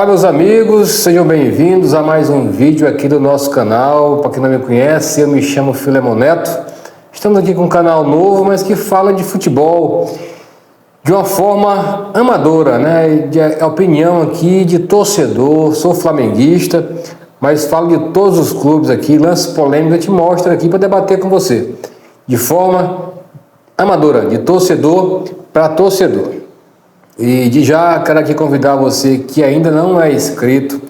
Olá, meus amigos, sejam bem-vindos a mais um vídeo aqui do nosso canal. Para quem não me conhece, eu me chamo Filemon Neto. Estamos aqui com um canal novo, mas que fala de futebol de uma forma amadora, né? De opinião aqui de torcedor. Sou flamenguista, mas falo de todos os clubes aqui. Lances polêmicos eu te mostro aqui para debater com você de forma amadora, de torcedor para torcedor. E de já quero aqui convidar você que ainda não é inscrito,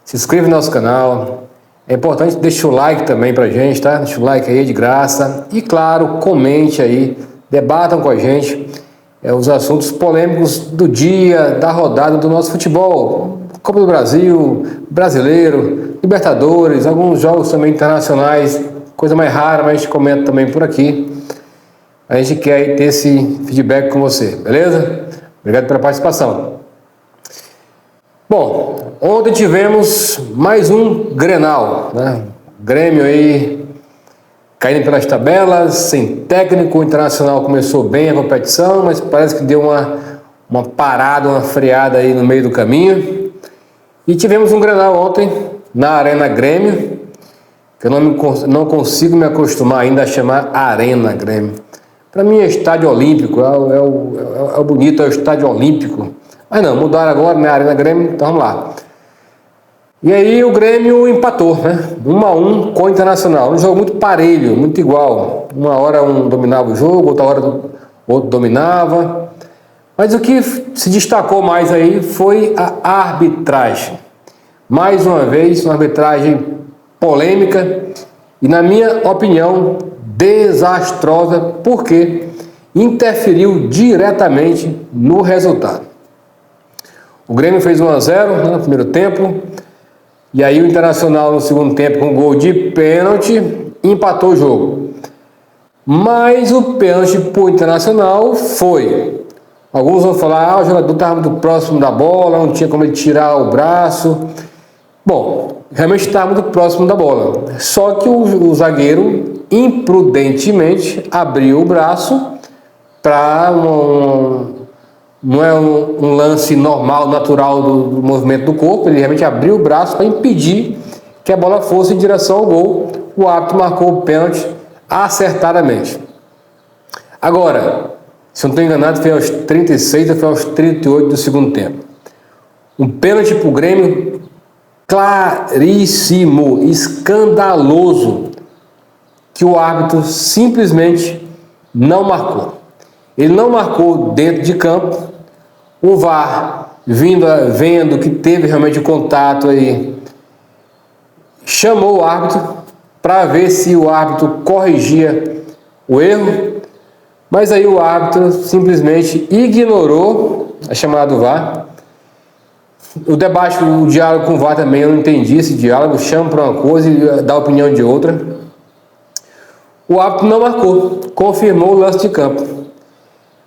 se inscreva no nosso canal. É importante deixar o like também pra gente, tá? Deixa o like aí de graça. E claro, comente aí, debatam com a gente os assuntos polêmicos do dia, da rodada do nosso futebol. Copa do Brasil, Brasileiro, Libertadores, alguns jogos também internacionais, coisa mais rara, mas a gente comenta também por aqui. A gente quer aí ter esse feedback com você, beleza? Obrigado pela participação. Bom, ontem tivemos mais um Grenal, né? Grêmio aí caindo pelas tabelas, sem técnico. O Internacional começou bem a competição, mas parece que deu uma parada, uma freada aí no meio do caminho. E tivemos um Grenal ontem na Arena Grêmio, que eu não consigo me acostumar ainda a chamar Arena Grêmio. Para mim é estádio olímpico, é o bonito, é o estádio olímpico. Mas não, mudaram agora, né? Arena Grêmio, então vamos lá. E aí o Grêmio empatou, né? 1-1 com o Internacional. Um jogo muito parelho, muito igual. Uma hora um dominava o jogo, outra hora o outro dominava. Mas o que se destacou mais aí foi a arbitragem. Mais uma vez, uma arbitragem polêmica e, na minha opinião, desastrosa, porque interferiu diretamente no resultado. O Grêmio fez 1-0 no primeiro tempo, e aí o Internacional no segundo tempo com um gol de pênalti empatou o jogo. Mas o pênalti para o Internacional foi. Alguns vão falar, o jogador estava muito próximo da bola, não tinha como ele tirar o braço. Bom, realmente estava muito próximo da bola. Só que o zagueiro imprudentemente abriu o braço para não é um lance normal, natural do movimento do corpo. Ele realmente abriu o braço para impedir que a bola fosse em direção ao gol. O árbitro marcou o pênalti acertadamente. Agora, se eu não estou enganado, foi aos 36 ou foi aos 38 do segundo tempo. Um pênalti para o Grêmio claríssimo, escandaloso, que o árbitro simplesmente não marcou. Ele não marcou dentro de campo. O VAR, vendo que teve realmente contato aí, chamou o árbitro para ver se o árbitro corrigia o erro, mas aí o árbitro simplesmente ignorou a chamada do VAR. O debate, o diálogo com o VAR também, eu não entendi esse diálogo. Chama para uma coisa e dá opinião de outra. O árbitro não marcou, confirmou o lance de campo.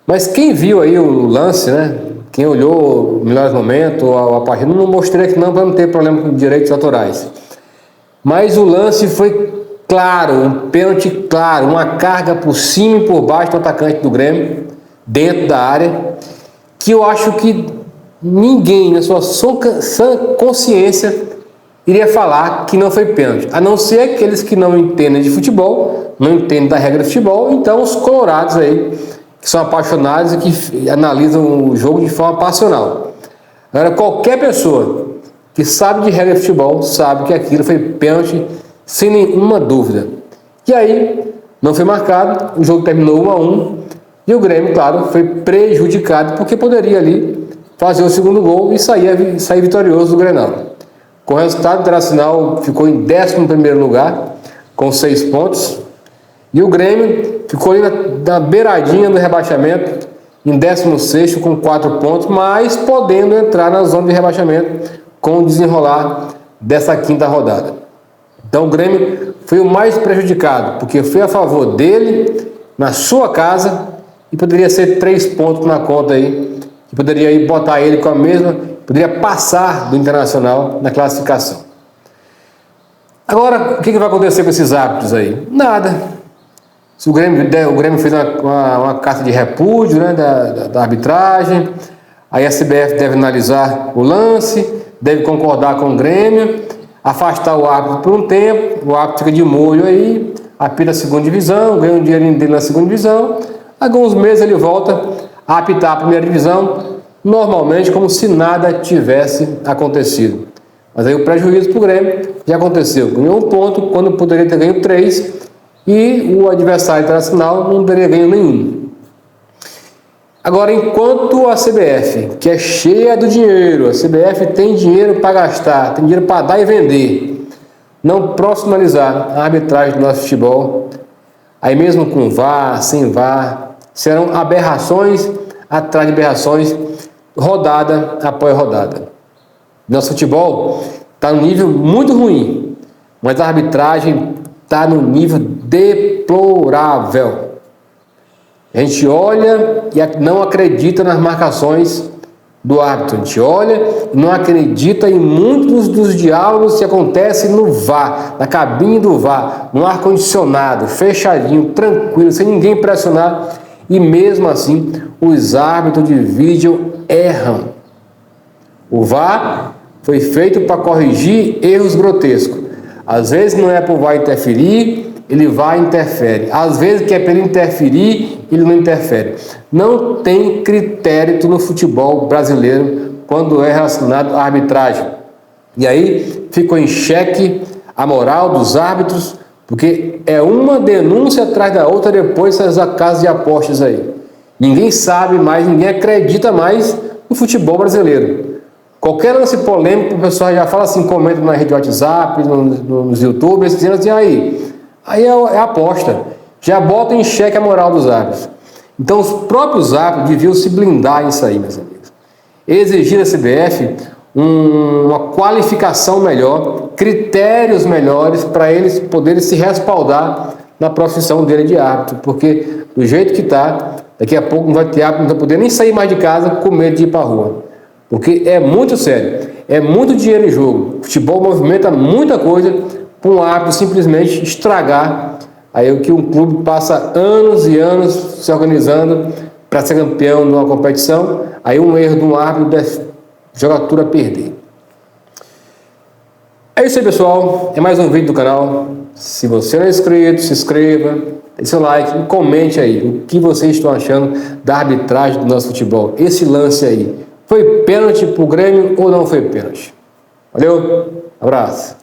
Mas quem viu aí o lance, né? Quem olhou o melhor momento, a partida, não mostrei aqui não para não ter problema com direitos autorais. Mas o lance foi claro, um pênalti claro, uma carga por cima e por baixo do atacante do Grêmio, dentro da área, que eu acho que ninguém, na sua sã consciência, iria falar que não foi pênalti, a não ser aqueles que não entendem de futebol, não entendem da regra de futebol. Então os colorados aí, que são apaixonados e que analisam o jogo de forma passional. Agora, qualquer pessoa que sabe de regra de futebol sabe que aquilo foi pênalti sem nenhuma dúvida. E aí, não foi marcado, o jogo terminou 1-1 e o Grêmio, claro, foi prejudicado porque poderia ali fazer o segundo gol e sair vitorioso do Grenal. Com o resultado, o Internacional ficou em 11º lugar, com 6 pontos. E o Grêmio ficou ali na beiradinha do rebaixamento, em 16º com 4 pontos, mas podendo entrar na zona de rebaixamento com o desenrolar dessa quinta rodada. Então o Grêmio foi o mais prejudicado, porque foi a favor dele, na sua casa, e poderia ser 3 pontos na conta aí, que poderia ir botar ele com a mesma, poderia passar do Internacional na classificação. Agora, o que vai acontecer com esses árbitros aí? Nada. Se o Grêmio fez uma carta de repúdio, né, da arbitragem, aí a CBF deve analisar o lance, deve concordar com o Grêmio, afastar o árbitro por um tempo, o árbitro fica de molho aí, apita a segunda divisão, ganha um dinheirinho dele na segunda divisão, alguns meses ele volta a apitar a primeira divisão, normalmente como se nada tivesse acontecido. Mas aí o prejuízo para o Grêmio já aconteceu. Ganhou 1 ponto quando poderia ter ganho 3 e o adversário internacional não teria ganho nenhum. Agora, enquanto a CBF, que é cheia do dinheiro, a CBF tem dinheiro para gastar, tem dinheiro para dar e vender, não profissionalizar a arbitragem do nosso futebol, aí mesmo com VAR, sem VAR, serão aberrações atrás de aberrações, rodada após rodada. Nosso futebol está no nível muito ruim, mas a arbitragem está no nível deplorável. A gente olha e não acredita nas marcações do árbitro. A gente olha e não acredita em muitos dos diálogos que acontecem no VAR, na cabine do VAR, no ar-condicionado, fechadinho, tranquilo, sem ninguém pressionar. E mesmo assim, os árbitros de vídeo erram. O VAR foi feito para corrigir erros grotescos. Às vezes não é para o VAR interferir, ele vai e interfere. Às vezes que é para ele interferir, ele não interfere. Não tem critério no futebol brasileiro quando é relacionado à arbitragem. E aí ficou em xeque a moral dos árbitros, porque é uma denúncia atrás da outra depois dessas casas de apostas aí. Ninguém sabe mais, ninguém acredita mais no futebol brasileiro. Qualquer lance polêmico, o pessoal já fala assim, comenta na rede WhatsApp, nos YouTubers, dizendo assim, aí é aposta. Já bota em xeque a moral dos árbitros. Então os próprios árbitros deviam se blindar nisso aí, meus amigos. Exigir da CBF uma qualificação melhor, critérios melhores para eles poderem se respaldar na profissão dele de árbitro, porque do jeito que está, daqui a pouco não vai ter árbitro, não vai poder nem sair mais de casa com medo de ir para a rua. Porque é muito sério, é muito dinheiro em jogo. O futebol movimenta muita coisa para um árbitro simplesmente estragar aí o que um clube passa anos e anos se organizando para ser campeão numa competição. Aí um erro de um árbitro deve jogar tudo a perder. É isso aí, pessoal. É mais um vídeo do canal. Se você não é inscrito, se inscreva, dê seu like e comente aí o que vocês estão achando da arbitragem do nosso futebol. Esse lance aí. Foi pênalti pro Grêmio ou não foi pênalti? Valeu, abraço.